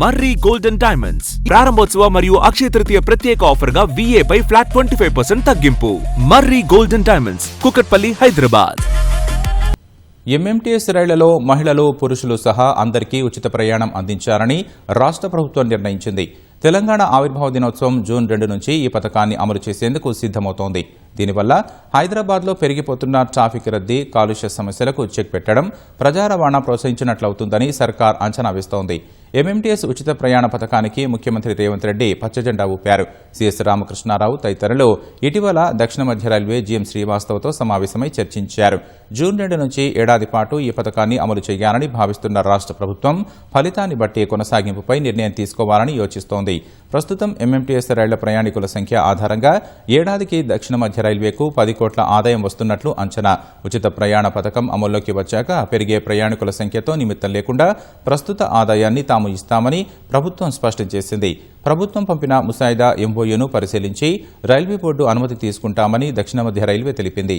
మర్రి golden diamonds ప్రారంభోత్సవ మరియు అక్షయ తృతీయ ప్రత్యేక ఆఫర్ గా VA పై ఫ్లాట్ 25% తగ్గింపు. Marri golden diamonds, Kukatpally, Hyderabad. MMTS రైళ్లలో మహిళలు, పురుషులు సహా అందరికీ ఉచిత ప్రయాణం అందించాలని రాష్ట్ర ప్రభుత్వం నిర్ణయించింది. తెలంగాణ ఆవిర్భావ దినోత్సవం జూన్ 2 నుంచి ఈ పథకాన్ని అమలు చేసేందుకు సిద్దమవుతోంది. దీనివల్ల హైదరాబాద్లో పెరిగిపోతున్న ట్రాఫిక్ రద్దీ, కాలుష్య సమస్యలకు చెక్ పెట్టడం, ప్రజా రవాణా ప్రోత్సహించినట్లవుతుందని సర్కార్ అంచనా వేస్తోంది. MMTS ఉచిత ప్రయాణ పథకానికి ముఖ్యమంత్రి రేవంత్ రెడ్డి పచ్చజెండా ఊపారు. CS రామకృష్ణారావు తదితరులు ఇటీవల దక్షిణ మధ్య రైల్వే GM శ్రీవాస్తవ్తో సమావేశమై చర్చించారు. జూన్ 2 నుంచి ఏడాది పాటు ఈ పథకాన్ని అమలు చేయాలని భావిస్తున్న రాష్ట్ర ప్రభుత్వం ఫలితాన్ని బట్టి కొనసాగింపుపై నిర్ణయం తీసుకోవాలని యోచిస్తోంది. ప్రస్తుతం MMTS రైళ్ల ప్రయాణికుల సంఖ్య ఆధారంగా ఏడాదికి దక్షిణ మధ్య రైల్వేకు 10 కోట్ల ఆదాయం వస్తున్నట్లు అంచనా. ఉచిత ప్రయాణ పథకం అమల్లోకి వచ్చాక పెరిగే ప్రయాణికుల సంఖ్యతో నిమిత్తం లేకుండా ప్రస్తుత ఆదాయాన్ని తాము ఇస్తామని ప్రభుత్వం స్పష్టం చేసింది. ప్రభుత్వం పంపిన ముసాయిదా MOUను పరిశీలించి రైల్వే బోర్డు అనుమతి తీసుకుంటామని దక్షిణ మధ్య రైల్వే తెలిపింది.